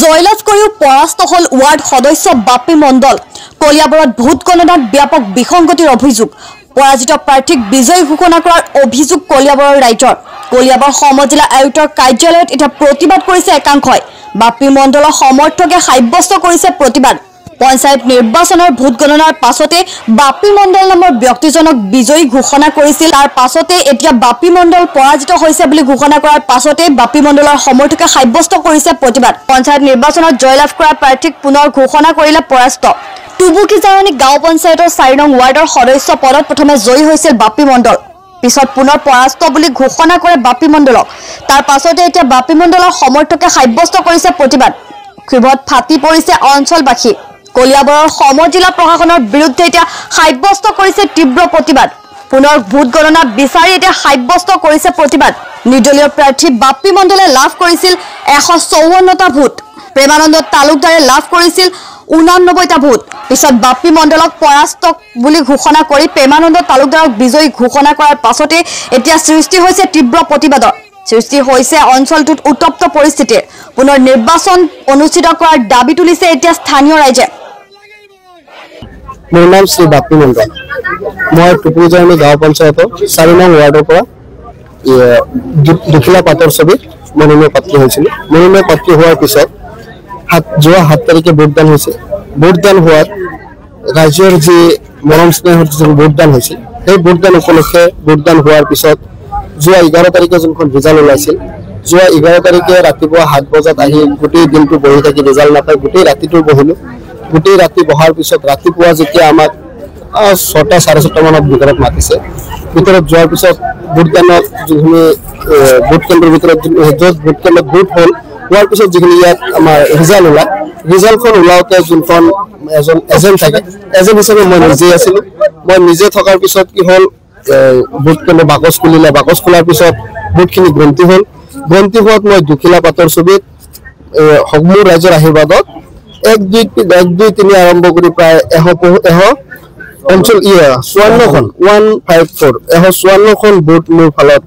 জয়লাভ কৰিও পৰাস্ত হল ৱাৰ্ড সদস্য বাপী মণ্ডল। কলিয়াবৰত ভোট গণনাত ব্যাপক বিসংগতিৰ অভিযোগ। পৰাজিত প্ৰাৰ্থীক বিজয়ী ঘোষণা কৰাৰ অভিযোগ কলিয়াবৰৰ ৰাইজৰ। কলিয়াবৰ সমজিলা আয়ুক্তৰ কাৰ্যালয়ত এটা প্ৰতিবাদ কৰিছে একাংশই। বাপী মণ্ডলৰ সমৰ্থকে সাব্যস্ত কৰিছে প্ৰতিবাদ। পঞ্চায়ত নিৰ্বাচনৰ ভোট গণনাৰ পাছতে বাপী মণ্ডল নামৰ ব্যক্তিজনক বিজয়ী ঘোষণা কৰিছিল। তাৰ পাছতে এতিয়া বাপী মণ্ডল পৰাজিত হৈছে বুলি ঘোষণা কৰাৰ পাছতে বাপী মণ্ডলৰ সমৰ্থকে সাব্যস্ত কৰিছে প্ৰতিবাদ। পঞ্চায়ত নিৰ্বাচনত জয়লাভ কৰা প্ৰাৰ্থীক পুনৰ ঘোষণা কৰিলে পৰাস্ত। টুবুকিজাৰণী গাঁও পঞ্চায়তৰ 4 নং ৱাৰ্ডৰ সদস্য পদত প্ৰথমে জয়ী হৈছিল বাপী মণ্ডল, পিছত পুনৰ পৰাস্ত বুলি ঘোষণা কৰে বাপী মণ্ডলক। তাৰ পাছতে এতিয়া বাপী মণ্ডলৰ সমৰ্থকে সাব্যস্ত কৰিছে প্ৰতিবাদ। ক্ষোভত ফাটি পৰিছে অঞ্চলবাসী। কলিয়াবৰৰ সমজিলা প্ৰশাসনৰ বিৰুদ্ধে এতিয়া সাব্যস্ত কৰিছে তীব্ৰ প্ৰতিবাদ। পুনৰ ভোট গণনা বিচাৰি এতিয়া সাব্যস্ত কৰিছে প্ৰতিবাদ। নিৰ্দলীয় প্ৰাৰ্থী বাপী মণ্ডলে লাভ কৰিছিল 154টা ভোট। প্ৰেমানন্দ তালুকদাৰে লাভ কৰিছিল 89টা ভোট। পিছত বাপী মণ্ডলক পৰাস্ত বুলি ঘোষণা কৰি প্ৰেমানন্দ তালুকদাৰক বিজয়ী ঘোষণা কৰাৰ পাছতে এতিয়া সৃষ্টি হৈছে তীব্ৰ প্ৰতিবাদৰ। সৃষ্টি হৈছে অঞ্চলটোত উত্তপ্ত পৰিস্থিতিৰ। পুনৰ নিৰ্বাচন অনুষ্ঠিত কৰাৰ দাবী তুলিছে এতিয়া স্থানীয় ৰাইজে। মোৰ নাম শ্ৰী বাপী মণ্ডল। মই টুপুজাৰণী গাঁও পঞ্চায়তৰ 4 নং ৱাৰ্ডৰ পৰা দুখিলা পাতৰ ছবিত মনোনয়ন প্ৰাপ্তি হৈছিল। মনোনয়ন প্ৰাপ্তি হোৱাৰ পিছত যোৱা 7 তাৰিখে ভোটদান হৈছে। ভোটদান হোৱাত ৰাজ্যৰ যি মৰম স্নেহৰ যিজন ভোটদান হৈছিল, সেই ভোটদান উপলক্ষে ভোটদান হোৱাৰ পিছত যোৱা 11 তাৰিখে যোনখন ৰিজাল্ট ওলাইছিল, যোৱা 11 তাৰিখে ৰাতিপুৱা 7 বজাত আহি গোটেই দিনটো বহি থাকি ৰিজাল্ট নাপাই গোটেই ৰাতিটো বহিলোঁ। গোটেই ৰাতি বহাৰ পিছত ৰাতিপুৱা যেতিয়া আমাক 6টা 6:30 মানত ভিতৰত মাতিছে, ভিতৰত যোৱাৰ পিছত ভোটদানত যিখিনি ভোট কেন্দ্ৰৰ ভিতৰত ভোট কেন্দ্ৰত ভোট হ'ল হোৱাৰ পিছত যিখিনি ইয়াত আমাৰ ৰিজাল্ট ওলায়, ৰিজাল্টখন ওলাওঁতে যোনখন এজন এজেণ্ট থাকে, এজেণ্ট হিচাপে মই নিজেই আছিলোঁ। মই নিজে থকাৰ পিছত কি হ'ল, ভোট কেন্দ্ৰ বাকচ খুলিলে, বাকচ খোলাৰ পিছত ভোটখিনি গন্তি হ'ল। গন্তি হোৱাত মই দুখিলা পাতৰ ছবিত মোৰ ৰাইজৰ আশীৰ্বাদত 1, 2, 3 আৰম্ভ কৰি প্ৰায় 154খন ভোট মোৰ ফালত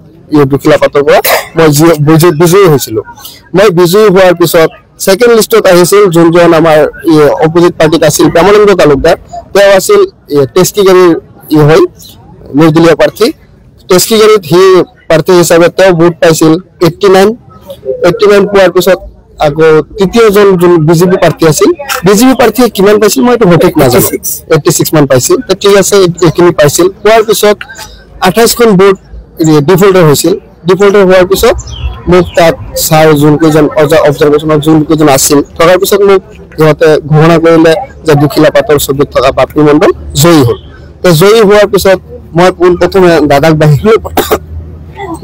দুখিলা পাতৰ পৰা মই বিজয়ী হৈছিলোঁ। মই বিজয়ী হোৱাৰ পিছত ছেকেণ্ড লিষ্টত আহিছিল যোনজন আমাৰ অপজিট পাৰ্টিত আছিল প্ৰেমানন্দ তালুকদাৰ। তেওঁ আছিল টেস্কিগাৰীৰ হৈ নিৰ্দলীয় প্ৰাৰ্থী। টেস্কিগাৰীত সি প্ৰাৰ্থী হিচাপে তেওঁ ভোট পাইছিল 89 পোৱাৰ পিছত আকৌ তৃতীয়জন যোন বিজেপি প্ৰাৰ্থী আছিল, বিজেপি প্ৰাৰ্থীয়ে কিমান পাইছিল মই এইটো সঠিক নাজানো, 86 মান পাইছিল। ঠিক আছে, এইখিনি পাইছিল। পোৱাৰ পিছত 28খন ভোট ডিফল্টাৰ হৈছিল। ডিফল্টাৰ হোৱাৰ পিছত মোক তাত ছাৰ যোনকেইজন অবজাৰ্ভেশ্যনত যোনকেইজন আছিল থকাৰ পিছত মোক সিহঁতে ঘোষণা কৰিলে যে দুখিলা পাতৰ ছবিত থকা বাপী মণ্ডল জয়ী হ'ল। জয়ী হোৱাৰ পিছত মই পোনপ্ৰথমে দাদাক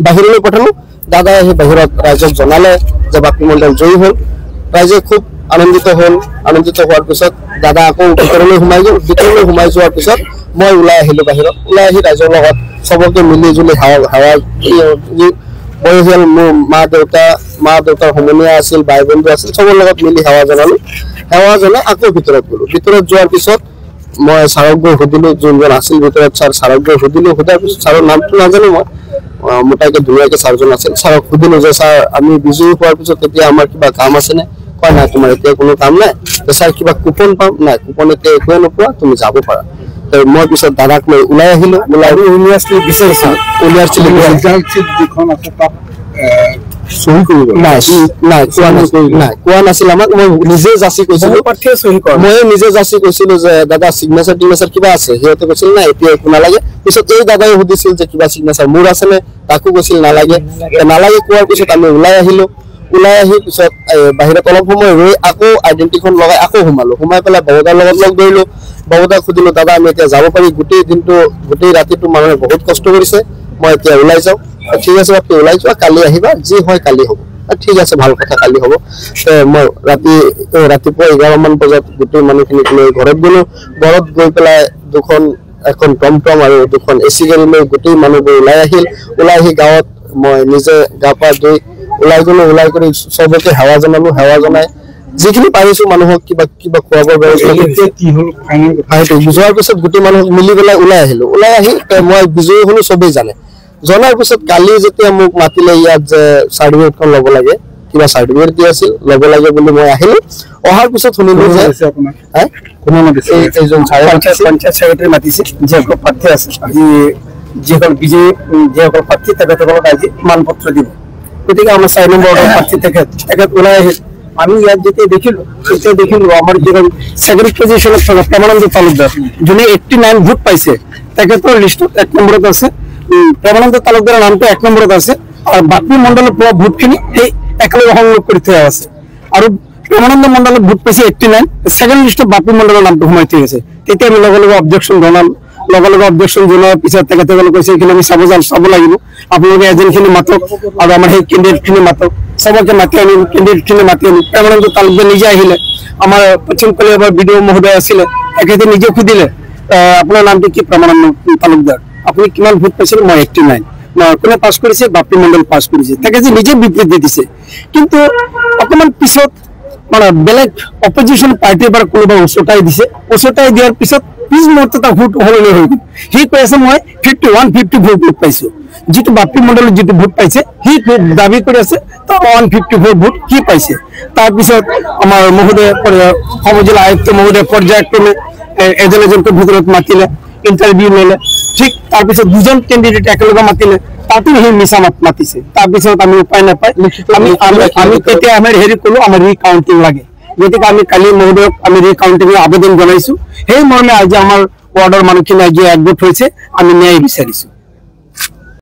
বাহিৰলৈ পঠালোঁ। দাদাই আহি বাহিৰত ৰাইজক জনালে যে বাপী মণ্ডল জয়ী হ'ল। ৰাইজে খুব আনন্দিত হ'ল। আনন্দিত হোৱাৰ পিছত দাদা আকৌ ভিতৰলৈ সোমাই গ'ল। ভিতৰলৈ সোমাই যোৱাৰ পিছত মই ওলাই আহিলোঁ বাহিৰত। ওলাই আহি ৰাইজৰ লগত চবকে মিলি জুলি বয়সীয়াল মোৰ মা দেউতাৰ সমনীয়া আছিল, বাই বন্ধু আছিল, চবৰ লগত মিলি সেৱা জনালোঁ। সেৱা জনাই আকৌ ভিতৰত গ'লোঁ। ভিতৰত যোৱাৰ পিছত মই ছাৰক গৈ সুধিলোঁ, যোনজন আছিল ভিতৰত ছাৰক গৈ সুধিলোঁ। সোধাৰ পিছত ছাৰৰ নামটো নাজানো মই, মোটাইকে ধুনীয়াকৈ ছাৰজন আছিল। ছাৰক সুধিলোঁ যে ছাৰ আমি বিজয়ী হোৱাৰ পিছত এতিয়া আমাৰ কিবা কাম আছেনে? কয় নাই, তোমাৰ এতিয়া কোনো কাম নাই। ছাৰ কিবা কুপন পাম? নাই, কুপন এতিয়া একোৱে নোপোৱা, তুমি যাব পাৰা। মই পিছত দাদাক লৈ ওলাই আহিলোঁ। কোৱা নাছিল আমাক, মই নিজে যাচি কৈছিলোঁ। ময়ে নিজে যাচি কৈছিলোঁ যে দাদা চিগনেচাৰ টিগনেচাৰ কিবা আছে? সিহঁতে কৈছিল নাই, এতিয়া একো নালাগে। পিছত এই দাদাই সুধিছিল যে কিবা চিগনেচাৰ মোৰ আছেনে? তাকো কৈছিল নালাগে। কোৱাৰ পিছত আমি ওলাই আহিলোঁ। ওলাই আহি পিছত বাহিৰত অলপ সময় ৰৈ আকৌ আইডেণ্টিখন লগাই আকৌ সোমাই পেলাই বাবুদাৰ লগত লগ ধৰিলোঁ। বাবুদাক সুধিলোঁ, দাদা আমি এতিয়া যাব পাৰি? গোটেই ৰাতিটো মানুহে বহুত কষ্ট কৰিছে, মই এতিয়া ওলাই যাওঁ। ঠিক আছে বাপী, ওলাই যোৱা, কালি আহিবা, যি হয় কালি হ'ব। ঠিক আছে, ভাল কথা, কালি হ'ব। মই ৰাতিপুৱা 11 মান বজাত গোটেই মানুহখিনিক লৈ ঘৰত গ'লোঁ। ঘৰত গৈ পেলাই এখন টমটম আৰু 2খন AC গাড়ী লৈ গোটেই মানুহবোৰ ওলাই আহিল। ওলাই আহি গাঁৱত মই নিজে গা পা ধুই ওলাই গ'লোঁ। ওলাই কৰি চবকে সেৱা জনালোঁ। সেৱা জনাই যিখিনি পাৰিছোঁ মানুহক কিবা খোৱাবৰ ব্যৱস্থা যোৱাৰ পিছত গোটেই মানুহক মিলি পেলাই ওলাই আহিলোঁ। ওলাই আহি মই বিজয়ী হ'লোঁ চবেই জানে। জনাৰ পিছত কালি যেতিয়া মোক মাতিলে ইয়াত যে চাৰ্টিফিকেটখন ল'ব লাগে, কিবা সাৰ্টিফিকেট দি আছিল লব লাগে বুলি মই আহিলো অহাৰ পিছত শুনিলো যে কোনো মাতিছে এইজন পঞ্চায়ত সেক্রেটারি মাতিছে যে প্রার্থী আছে যেসকল বিজয়ী যেসকল প্রার্থী তেখেতসকলক আজি মানপত্র দিব গতিকে আমাৰ 4 নম্বৰ প্ৰাৰ্থী তেখেত ওলাই আহিল আমি ইয়াত যেতিয়া দেখিলো আমাৰ যিজন সেক্ৰেটাৰি পজিশনত থকা প্ৰেমানন্দ তালুকদাৰ যোনে 89 ভোট পাইছে তেখেতৰ লিষ্টত 1 নম্বৰত আছে প্ৰেমানন্দ তালুকদাৰৰ নামটো 1 নম্বৰত আছে আৰু বাকী মণ্ডলৰ পোৱা ভোটখিনি এই একেলগে সংগ্ৰহ কৰি থোৱা আছে আৰু প্ৰেমানন্দ মণ্ডলত ভোট পাইছে 89 সেকেন্ড লিষ্টত বাকী মণ্ডলৰ নামটো সোমাই থৈ আছে তেতিয়া আমি লগে অবজেকশন জনাম লগে অবজেকশন জনোৱাৰ পিছত তেখেতসকলে কৈছে এইখিনি আমি চাব লাগিব আপোনালোকে এজেন্টখিনি মাতক আৰু আমাৰ সেই কেণ্ডিডেটখিনি মাতক সবকে মাতি আনি কেণ্ডিডেটখিনি মাতি আনি প্ৰেমানন্দ তালুকদাৰ নিজে আহিলে আমাৰ পশ্চিম কলিয়াবৰ বিডিও মহোদয় আছিলে তেখেতে নিজে সুধিলে আপোনাৰ নামটো কি প্ৰেমানন্দ তালুকদাৰ আপুনি কিমান ভোট পাইছিল মই 89 কোনে পাছ কৰিছে বাপি মণ্ডল পাছ কৰিছে তেখেতে নিজে বিবৃতি দিছে কিন্তু অকমান পিছত মানে বেলেগ অপজিশন পাৰ্টিৰ পৰা কোনোবা ওচৰতাই দিয়াৰ পিছত পিছ মুহূৰ্তত ভোট হললৈ হৈ গ'ল সি কৈ আছে মই 51-54 ভোট পাইছো যেটো বাপি মণ্ডলৰ যেটো ভোট পাইছে সি দাবী কৰি আছে তো 154 ভোট কি পাইছে তাৰ পিছত আমাৰ মহোদয় সমজিলা আয়ুক্ত মহোদয় পৰ্যায়ক্ৰমে এজনকৈ ভিতৰত মাতিলে ইন্টাৰভিউ ললে ঠিক তাৰ পিছত দুজন কেণ্ডিডেট একেলগে মাতিলে তাতো সেই মিছামাত মাতিছে তাৰ পিছত আমি উপায় নাপাই আমি তেতিয়া আমাৰ হেৰি কলো আমাৰ ৰিকাউন্টিং লাগে গতিকে আমি কালি মহোদয়ক আমি ৰিকাউন্টিং আবেদন জনাইছো সেই মৰ্মে আজি আমাৰ ওয়াৰ্ডৰ মানুহখিনি আজি একগোট হৈছে আমি ন্যায় বিচাৰিছো